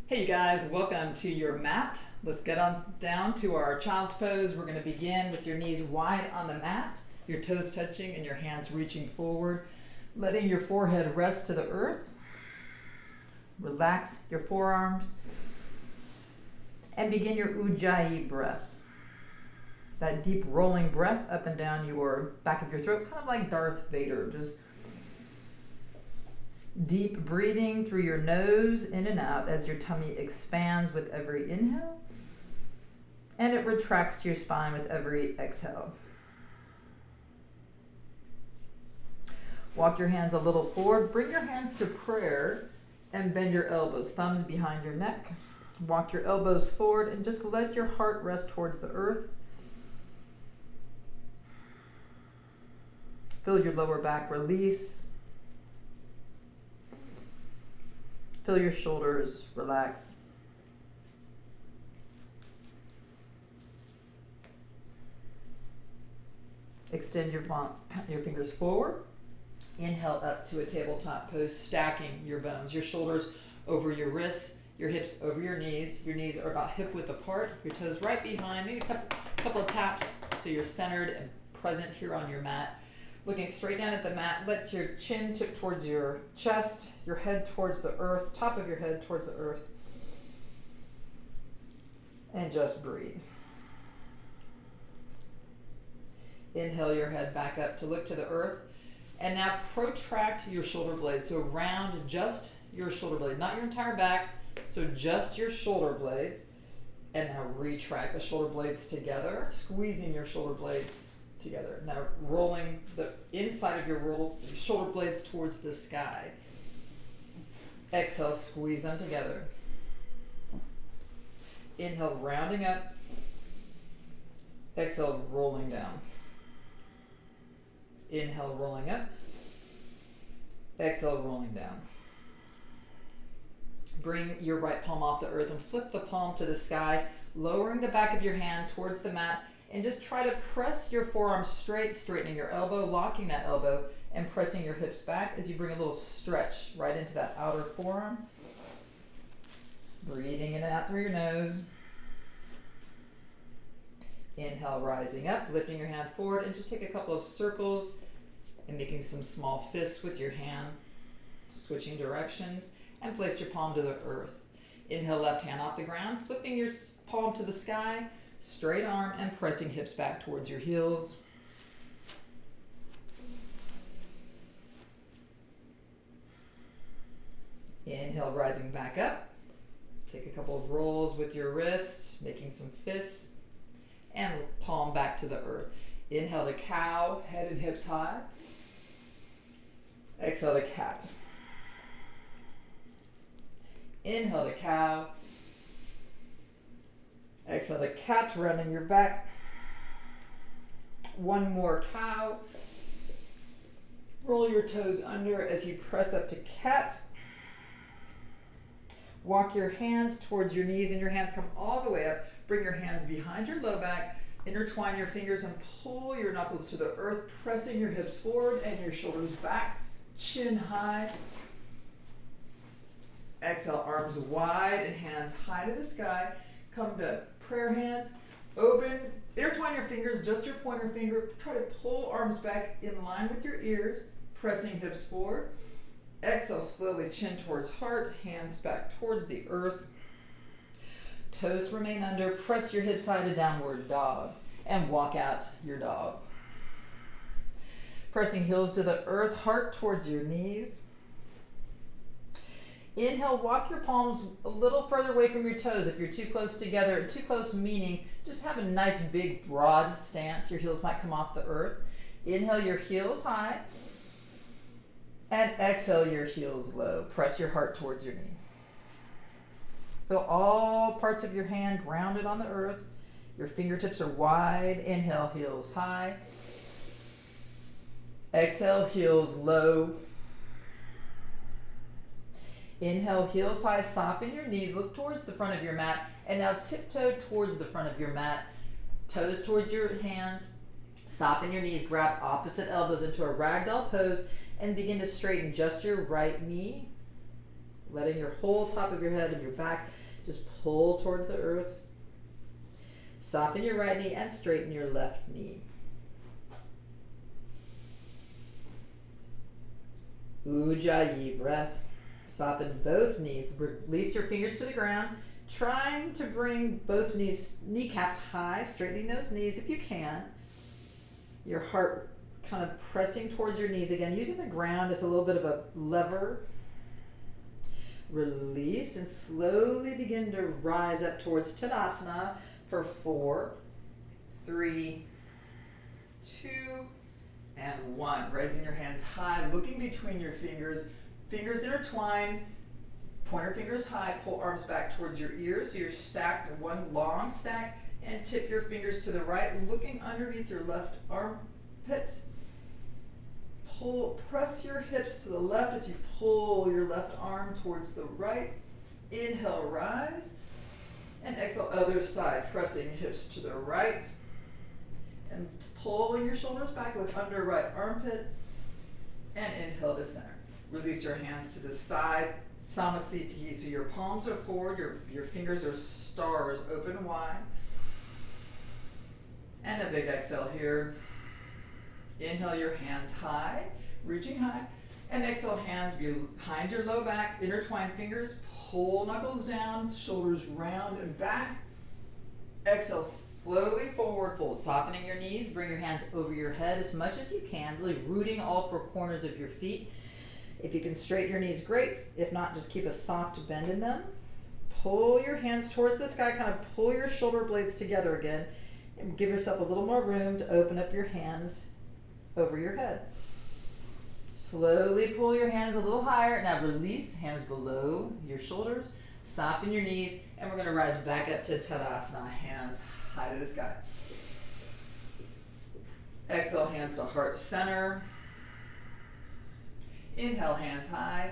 Hey you guys, welcome to your mat. Let's get on down to our child's pose. We're going to begin with your knees wide on the mat, your toes touching and your hands reaching forward, letting your forehead rest to the earth. Relax your forearms and begin your Ujjayi breath. That deep rolling breath up and down your back of your throat, kind of like Darth Vader, just deep breathing through your nose in and out as your tummy expands with every inhale and it retracts to your spine with every exhale. Walk your hands a little forward, bring your hands to prayer and bend your elbows, thumbs behind your neck. Walk your elbows forward and just let your heart rest towards the earth. Feel your lower back release. Feel your shoulders relax. Extend your fingers forward. Inhale up to a tabletop pose, stacking your bones, your shoulders over your wrists, your hips over your knees. Your knees are about hip width apart, your toes right behind, maybe a couple of taps so you're centered and present here on your mat. Looking straight down at the mat, let your chin tip towards your chest, your head towards the earth, top of your head towards the earth, and just breathe. Inhale your head back up to look to the earth, and now protract your shoulder blades, so round just your shoulder blade, not your entire back, so just your shoulder blades, and now retract the shoulder blades together, squeezing your shoulder blades together. Now rolling the inside of your shoulder blades towards the sky. Exhale, squeeze them together. Inhale, rounding up. Exhale, rolling down. Inhale, rolling up. Exhale, rolling down. Bring your right palm off the earth and flip the palm to the sky, lowering the back of your hand towards the mat. And just try to press your forearm straight, straightening your elbow, locking that elbow, and pressing your hips back as you bring a little stretch right into that outer forearm. Breathing in and out through your nose. Inhale, rising up, lifting your hand forward, and just take a couple of circles and making some small fists with your hand, switching directions, and place your palm to the earth. Inhale, left hand off the ground, flipping your palm to the sky, straight arm and pressing hips back towards your heels. Inhale, rising back up. Take a couple of rolls with your wrist, making some fists, and palm back to the earth. Inhale to cow, head and hips high. Exhale to cat. Inhale to cow. Exhale to cat, rounding your back. One more cow. Roll your toes under as you press up to cat. Walk your hands towards your knees and your hands come all the way up. Bring your hands behind your low back. Intertwine your fingers and pull your knuckles to the earth, pressing your hips forward and your shoulders back. Chin high. Exhale, arms wide and hands high to the sky. Come to prayer hands, open, intertwine your fingers, just your pointer finger. Try to pull arms back in line with your ears, pressing hips forward. Exhale, slowly chin towards heart, hands back towards the earth. Toes remain under, press your hips high to downward dog, and walk out your dog. Pressing heels to the earth, heart towards your knees. Inhale, walk your palms a little further away from your toes. If you're too close together, too close meaning just have a nice big broad stance. Your heels might come off the earth. Inhale your heels high. And exhale your heels low. Press your heart towards your knee. Feel all parts of your hand grounded on the earth. Your fingertips are wide. Inhale, heels high. Exhale, heels low. Inhale, heels high, soften your knees, look towards the front of your mat, and now tiptoe towards the front of your mat, toes towards your hands, soften your knees, grab opposite elbows into a ragdoll pose, and begin to straighten just your right knee, letting your whole top of your head and your back just pull towards the earth. Soften your right knee and straighten your left knee. Ujjayi breath. Soften both knees. Release your fingers to the ground, trying to bring both kneecaps high, straightening those knees if you can. Your heart kind of pressing towards your knees again, using the ground as a little bit of a lever. Release and slowly begin to rise up towards Tadasana for 4, 3, 2, and 1. Raising your hands high, looking between your fingers. Fingers intertwine, pointer fingers high, pull arms back towards your ears so you're stacked, one long stack, and tip your fingers to the right, looking underneath your left armpit. Press your hips to the left as you pull your left arm towards the right. Inhale, rise, and exhale, other side, pressing hips to the right, and pulling your shoulders back, look under right armpit, and inhale to center. Release your hands to the side, Samasthiti, so your palms are forward, your fingers are stars, open wide. And a big exhale here. Inhale your hands high, reaching high, and exhale hands behind your low back, intertwine fingers, pull knuckles down, shoulders round and back. Exhale, slowly forward fold, softening your knees, bring your hands over your head as much as you can, really rooting all 4 corners of your feet. If you can straighten your knees, great. If not, just keep a soft bend in them. Pull your hands towards the sky, kind of pull your shoulder blades together again, and give yourself a little more room to open up your hands over your head. Slowly pull your hands a little higher. Now release, hands below your shoulders, soften your knees, and we're going to rise back up to Tadasana, hands high to the sky. Exhale, hands to heart center. Inhale, hands high.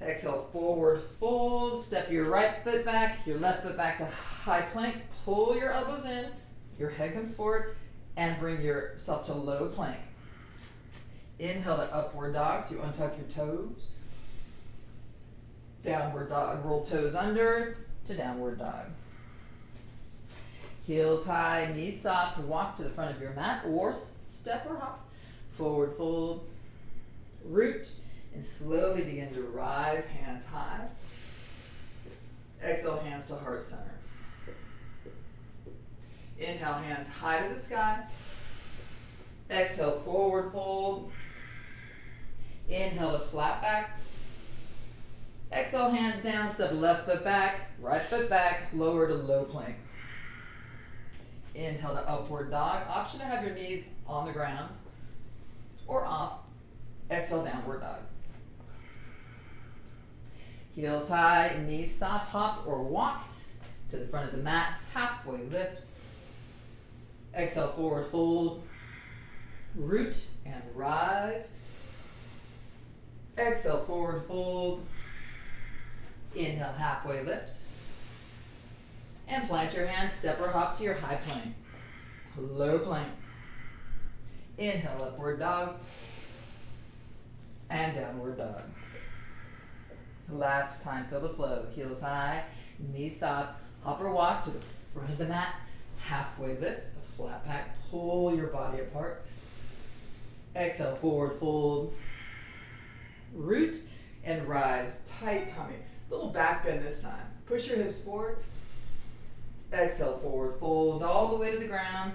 Exhale, forward fold. Step your right foot back, your left foot back to high plank. Pull your elbows in, your head comes forward, and bring yourself to low plank. Inhale to upward dog, so you untuck your toes. Downward dog, roll toes under to downward dog. Heels high, knees soft, walk to the front of your mat or step or hop. Forward fold, root, and slowly begin to rise, hands high. Exhale, hands to heart center. Inhale, hands high to the sky. Exhale, forward fold. Inhale to flat back. Exhale, hands down, step left foot back, right foot back, lower to low plank. Inhale to upward dog. Option to have your knees on the ground or off. Exhale, downward dog. Heels high, knees soft, hop or walk to the front of the mat, halfway lift. Exhale, forward fold, root and rise. Exhale, forward fold. Inhale, halfway lift. And plant your hands, step or hop to your high plank. Low plank. Inhale, upward dog. And downward dog. Last time, feel the flow. Heels high, knees soft, hop or walk to the front of the mat. Halfway lift, the flat back, pull your body apart. Exhale, forward fold, root, and rise. Tight tummy. Little back bend this time. Push your hips forward. Exhale, forward fold all the way to the ground.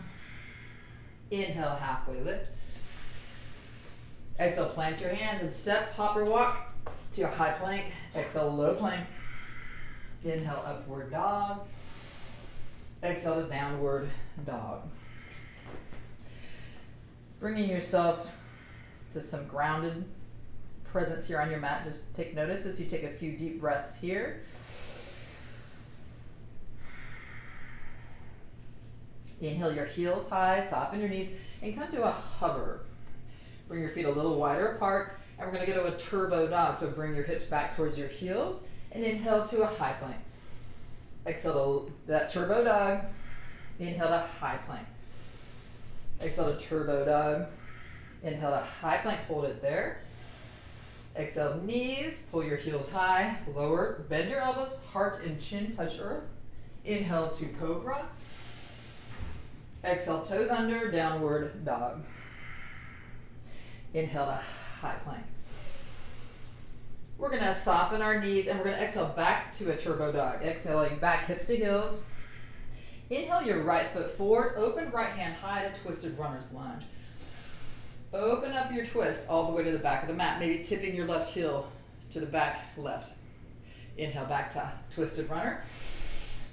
Inhale, halfway lift. Exhale, plant your hands and step, hop or walk to your high plank. Exhale, low plank. Inhale, upward dog. Exhale to downward dog. Bringing yourself to some grounded presence here on your mat. Just take notice as you take a few deep breaths here. Inhale your heels high, soften your knees, and come to a hover. Bring your feet a little wider apart, and we're going to go to a turbo dog. So bring your hips back towards your heels, and inhale to a high plank. Exhale to that turbo dog. Inhale to high plank. Exhale to turbo dog. Inhale to high plank, hold it there. Exhale, knees, pull your heels high, lower, bend your elbows, heart and chin touch earth. Inhale to cobra. Exhale, toes under, downward dog. Inhale to high plank. We're gonna soften our knees and we're gonna exhale back to a turbo dog. Exhaling back, hips to heels. Inhale your right foot forward, open right hand high to twisted runner's lunge. Open up your twist all the way to the back of the mat, maybe tipping your left heel to the back left. Inhale back to twisted runner.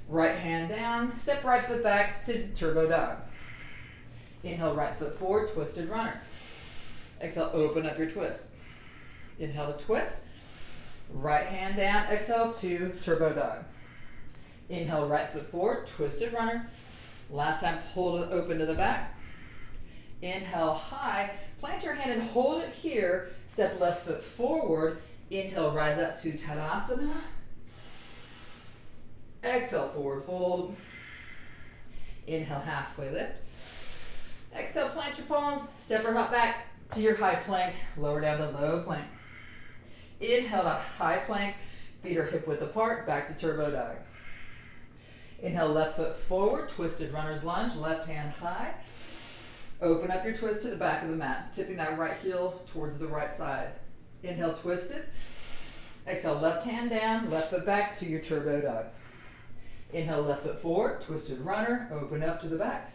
Right hand down, step right foot back to turbo dog. Inhale right foot forward, twisted runner. Exhale, open up your twist. Inhale to twist. Right hand down, exhale to turbo dog. Inhale right foot forward, twisted runner. Last time, hold it open to the back. Inhale high, plant your hand and hold it here. Step left foot forward. Inhale, rise up to Tadasana. Exhale, forward fold. Inhale, halfway lift. Exhale, plant your palms, step or hop back to your high plank, lower down to low plank. Inhale to high plank, feet are hip width apart, back to turbo dog. Inhale, left foot forward, twisted runner's lunge, left hand high. Open up your twist to the back of the mat, tipping that right heel towards the right side. Inhale, twisted. Exhale, left hand down, left foot back to your turbo dog. Inhale, left foot forward, twisted runner, open up to the back.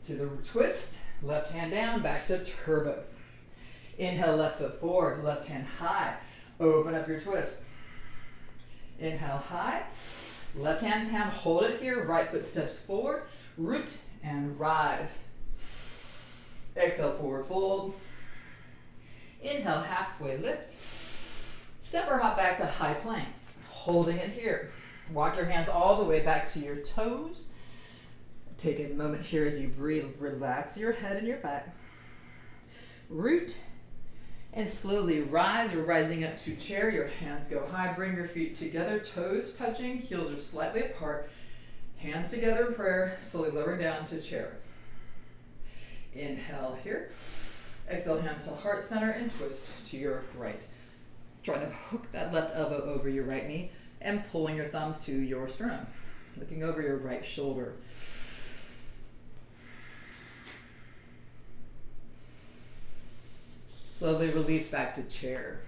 To the twist, left hand down, back to turbo. Inhale, left foot forward, left hand high, open up your twist. Inhale, high, left hand down, hold it here, right foot steps forward, root and rise. Exhale, forward fold. Inhale, halfway lift. Step or hop back to high plank, holding it here. Walk your hands all the way back to your toes. Take a moment here as you breathe. Relax your head and your back. Root and slowly rise. We're rising up to chair. Your hands go high. Bring your feet together. Toes touching. Heels are slightly apart. Hands together in prayer. Slowly lowering down to chair. Inhale here. Exhale, hands to heart center and twist to your right. Trying to hook that left elbow over your right knee and pulling your thumbs to your sternum. Looking over your right shoulder. Slowly release back to chair.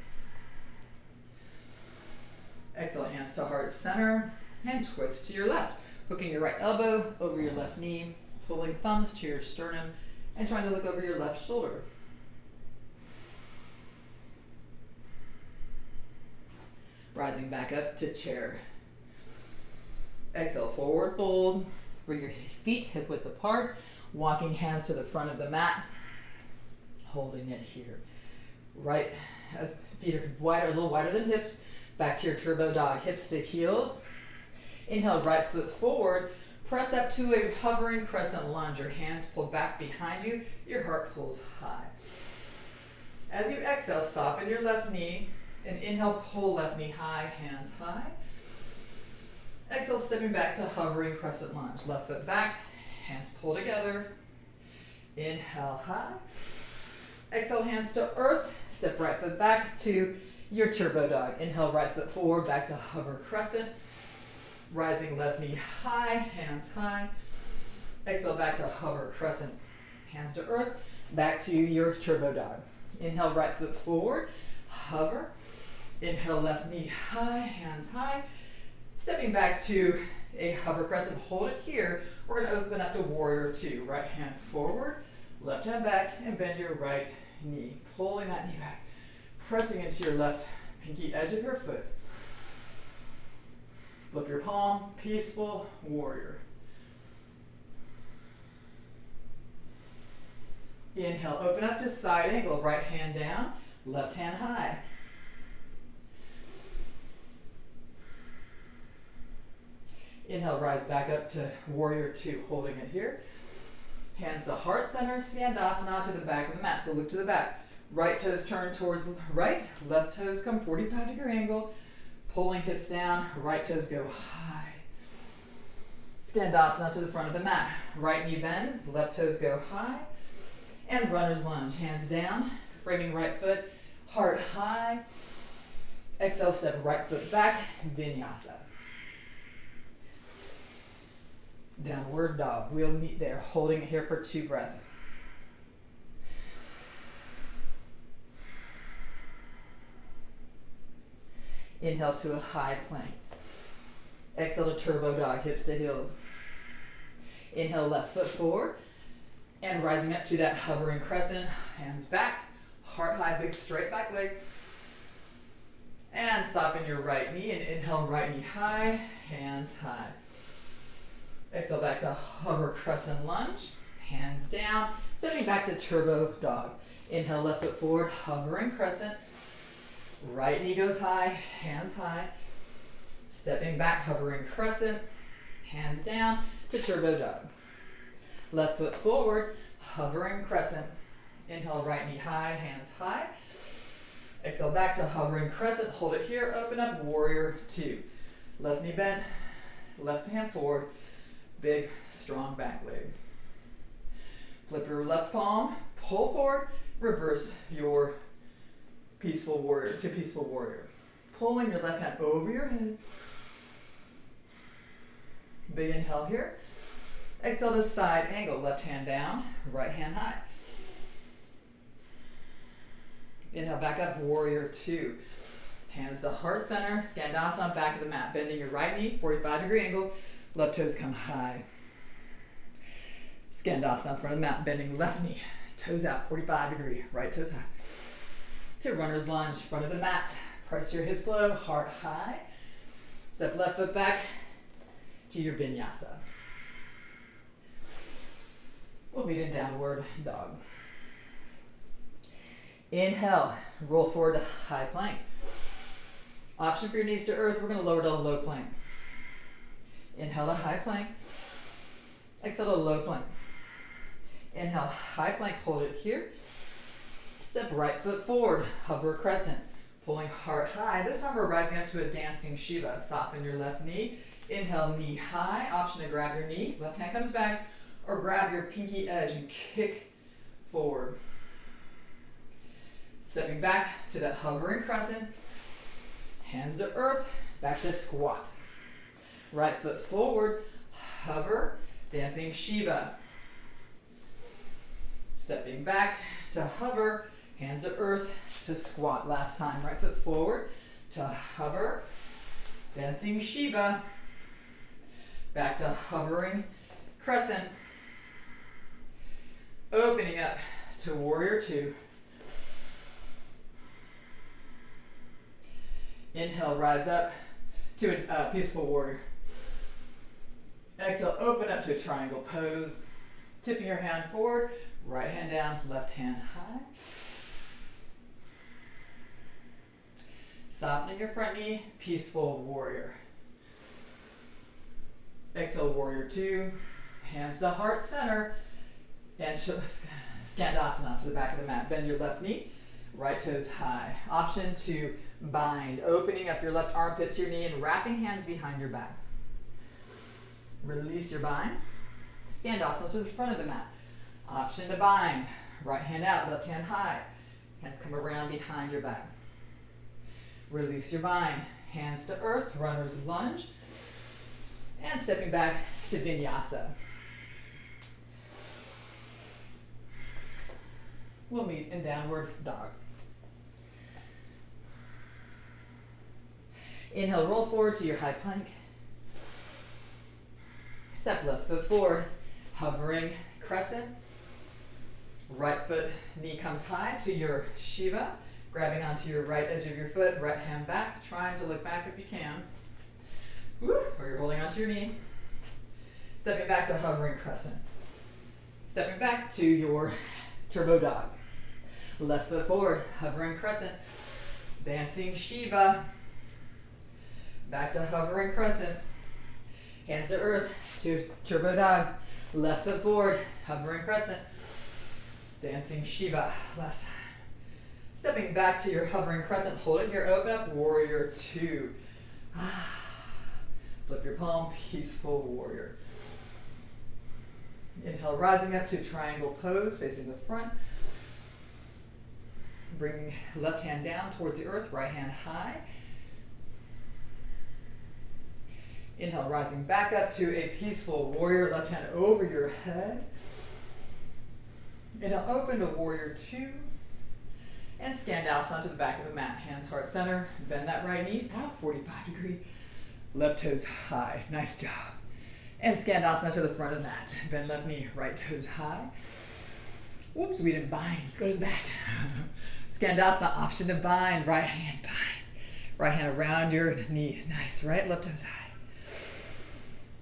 Exhale, hands to heart center and twist to your left. Hooking your right elbow over your left knee, pulling thumbs to your sternum and trying to look over your left shoulder. Rising back up to chair. Exhale, forward fold. Bring your feet hip width apart. Walking hands to the front of the mat. Holding it here. Right feet are wider, a little wider than hips. Back to your turbo dog, hips to heels. Inhale, right foot forward. Press up to a hovering crescent lunge. Your hands pull back behind you. Your heart pulls high. As you exhale, soften your left knee. And inhale, pull left knee high, hands high. Exhale, stepping back to hovering crescent lunge. Left foot back, hands pull together. Inhale, high. Exhale, hands to earth. Step right foot back to your turbo dog. Inhale, right foot forward, back to hover crescent. Rising left knee high, hands high. Exhale, back to hover crescent. Hands to earth, back to your turbo dog. Inhale, right foot forward, hover. Inhale, left knee high, hands high. Stepping back to a hover crescent, hold it here. We're gonna open up to warrior two. Right hand forward, left hand back, and bend your right knee. Pulling that knee back, pressing into your left pinky edge of your foot. Flip your palm, peaceful warrior. Inhale, open up to side angle, right hand down, left hand high. Inhale, rise back up to warrior two, holding it here. Hands to heart center, Skandasana to the back of the mat. So look to the back. Right toes turn towards the right, left toes come 45-degree angle. Pulling hips down, right toes go high. Skandasana to the front of the mat. Right knee bends, left toes go high. And runner's lunge, hands down, framing right foot, Heart high. Exhale, step right foot back, vinyasa. Downward dog. We'll meet there, holding it here for 2 breaths. Inhale to a high plank. Exhale to turbo dog, hips to heels. Inhale, left foot forward. And rising up to that hovering crescent, hands back, heart high, big straight back leg. And soften your right knee and inhale, right knee high, hands high. Exhale back to hover crescent lunge, hands down, stepping back to turbo dog. Inhale, left foot forward, hovering crescent. Right knee goes high, hands high. Stepping back, hovering crescent, hands down to turbo dog. Left foot forward, hovering crescent. Inhale, right knee high, hands high. Exhale back to hovering crescent, hold it here, open up, warrior 2. Left knee bent, left hand forward, big, strong back leg. Flip your left palm, pull forward, reverse your peaceful warrior to peaceful warrior. Pulling your left hand over your head. Big inhale here. Exhale to side angle, left hand down, right hand high. Inhale back up, warrior 2. Hands to heart center, Skandasana, back of the mat. Bending your right knee, 45-degree angle. Left toes come high. Skandasana, front of the mat, bending left knee. Toes out, 45-degree, right toes high. To runner's lunge, front of the mat. Press your hips low, heart high. Step left foot back to your vinyasa. We'll meet in downward dog. Inhale, roll forward to high plank. Option for your knees to earth, we're going to lower to a low plank. Inhale to high plank. Exhale to low plank. Inhale, high plank, hold it here. Step right foot forward, hover crescent. Pulling heart high. This time we're rising up to a dancing Shiva. Soften your left knee. Inhale, knee high. Option to grab your knee. Left hand comes back. Or grab your pinky edge and kick forward. Stepping back to that hovering crescent. Hands to earth. Back to squat. Right foot forward. Hover. Dancing Shiva. Stepping back to hover. Hands to earth to squat. Last time. Right foot forward to hover. Dancing Shiva. Back to hovering crescent. Opening up to warrior 2. Inhale, rise up to a peaceful warrior. Exhale, open up to a triangle pose. Tipping your hand forward, right hand down, left hand high. Softening your front knee, peaceful warrior. Exhale, warrior 2. Hands to heart center. And Skandasana to the back of the mat. Bend your left knee, right toes high. Option to bind, opening up your left armpit to your knee and wrapping hands behind your back. Release your bind. Skandasana to the front of the mat. Option to bind, right hand out, left hand high. Hands come around behind your back. Release your bind, hands to earth, runner's lunge. And stepping back to vinyasa. We'll meet in downward dog. Inhale, roll forward to your high plank. Step left foot forward, hovering crescent. Right foot, knee comes high to your Shiva. Grabbing onto your right edge of your foot, right hand back, trying to look back if you can. Woo, or you're holding onto your knee. Stepping back to hovering crescent. Stepping back to your turbo dog. Left foot forward, hovering crescent. Dancing Shiva. Back to hovering crescent. Hands to earth to turbo dog. Left foot forward, hovering crescent. Dancing Shiva. Last time. Stepping back to your hovering crescent, hold it here, open up, warrior 2. Flip your palm, peaceful warrior. Inhale, rising up to triangle pose, facing the front. Bring left hand down towards the earth, right hand high. Inhale, rising back up to a peaceful warrior, left hand over your head. Inhale, open to warrior two. And Skandasana to the back of the mat, hands heart center. Bend that right knee out, 45 degree. Left toes high, nice job. And Skandasana to the front of the mat. Bend left knee, right toes high. Whoops, we didn't bind, let's go to the back. Skandasana, option to bind, right hand binds. Right hand around your knee, nice, right, left toes high.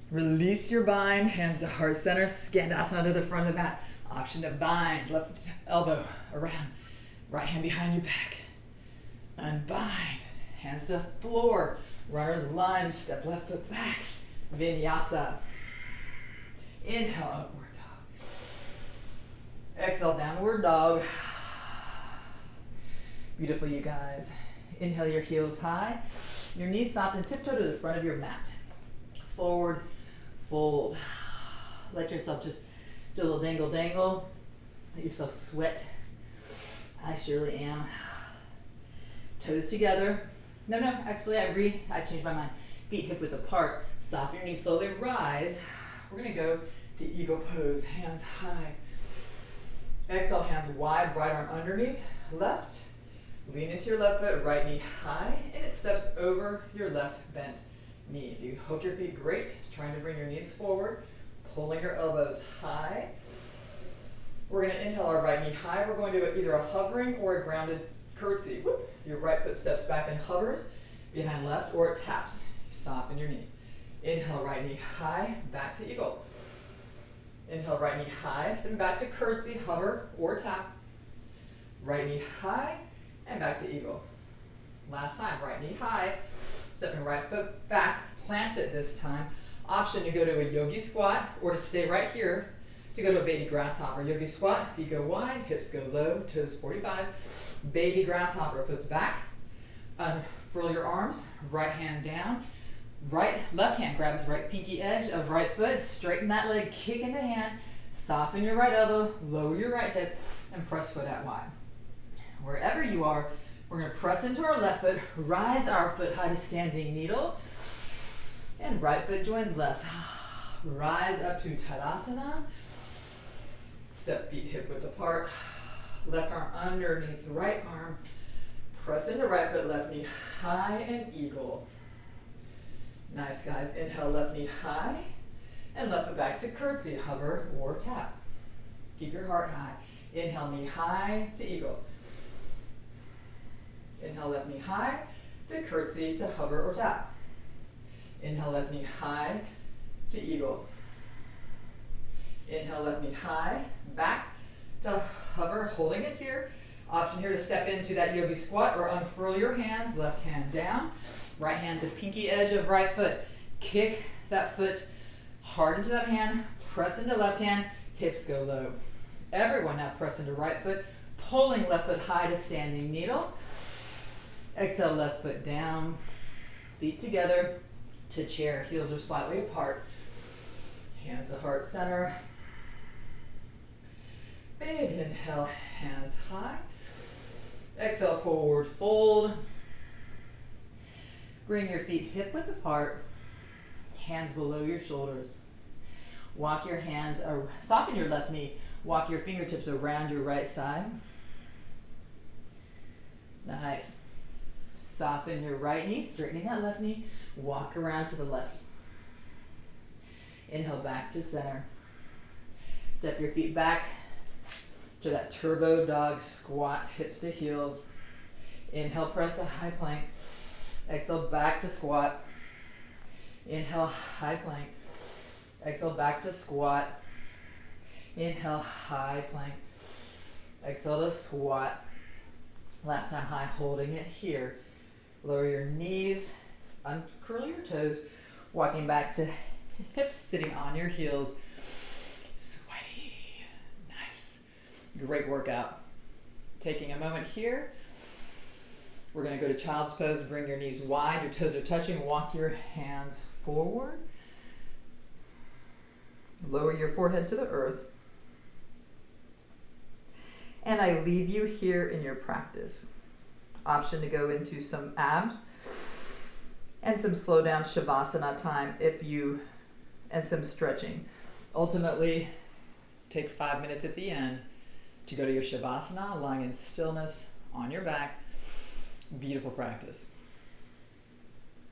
Release your bind, hands to heart center. Skandasana to the front of the mat. Option to bind, left elbow around. Right hand behind your back. Unbind. Hands to floor. Runner's lunge. Step left foot back. Vinyasa. Inhale, upward dog. Exhale, downward dog. Beautiful, you guys. Inhale, your heels high. Your knees soft and tiptoe to the front of your mat. Forward, fold. Let yourself just do a little dangle, dangle. Let yourself sweat. I surely am. Toes together. No, actually I changed my mind. Feet hip width apart. Soften your knees, slowly rise. We're gonna go to eagle pose, hands high. Exhale, hands wide, right arm underneath, left. Lean into your left foot, right knee high, and it steps over your left bent knee. If you hook your feet, great. Trying to bring your knees forward, pulling your elbows high. We're going to inhale our right knee high. We're going to either a hovering or a grounded curtsy. Whoop. Your right foot steps back and hovers behind left, or it taps. Soften your knee. Inhale, right knee high, back to eagle. Inhale, right knee high, step back to curtsy, hover, or tap. Right knee high, and back to eagle. Last time, right knee high, stepping right foot back, plant it this time. Option to go to a yogi squat, or to stay right here, to go to a baby grasshopper. Yogi squat, feet go wide, hips go low, toes 45. Baby grasshopper, foot's back. Unfurl your arms, right hand down. Left hand grabs right pinky edge of right foot. Straighten that leg, kick into hand. Soften your right elbow, lower your right hip, and press foot out wide. Wherever you are, we're going to press into our left foot, rise our foot high to standing needle, and right foot joins left. Rise up to Tadasana. Step feet hip width apart. Left arm underneath right arm. Press into right foot, left knee high, and eagle. Nice, guys. Inhale, left knee high, and left foot back to curtsy, hover, or tap. Keep your heart high. Inhale, knee high to eagle. Inhale, left knee high to curtsy, to hover, or tap. Inhale, left knee high to eagle. Inhale, left knee high, back to hover, holding it here. Option here to step into that yogi squat or unfurl your hands, left hand down, right hand to pinky edge of right foot. Kick that foot hard into that hand, press into left hand, hips go low. Everyone now press into right foot, pulling left foot high to standing needle. Exhale, left foot down, feet together to chair, heels are slightly apart. Hands to heart center. Big inhale, hands high. Exhale, forward fold. Bring your feet hip width apart, hands below your shoulders. Walk your hands, soften your left knee. Walk your fingertips around your right side. Nice. Soften your right knee, straightening that left knee. Walk around to the left. Inhale, back to center. Step your feet back to that turbo dog squat, hips to heels. Inhale, press to high plank. Exhale, back to squat. Inhale, high plank. Exhale, back to squat. Inhale, high plank. Exhale to squat. Last time high, holding it here. Lower your knees, uncurl your toes, walking back to hips, sitting on your heels. Sweaty. Nice. Great workout. Taking a moment here. We're going to go to child's pose. Bring your knees wide. Your toes are touching. Walk your hands forward. Lower your forehead to the earth. And I leave you here in your practice. Option to go into some abs and some slow down Shavasana time and some stretching. Ultimately, take 5 minutes at the end to go to your Shavasana, lying in stillness on your back. Beautiful practice.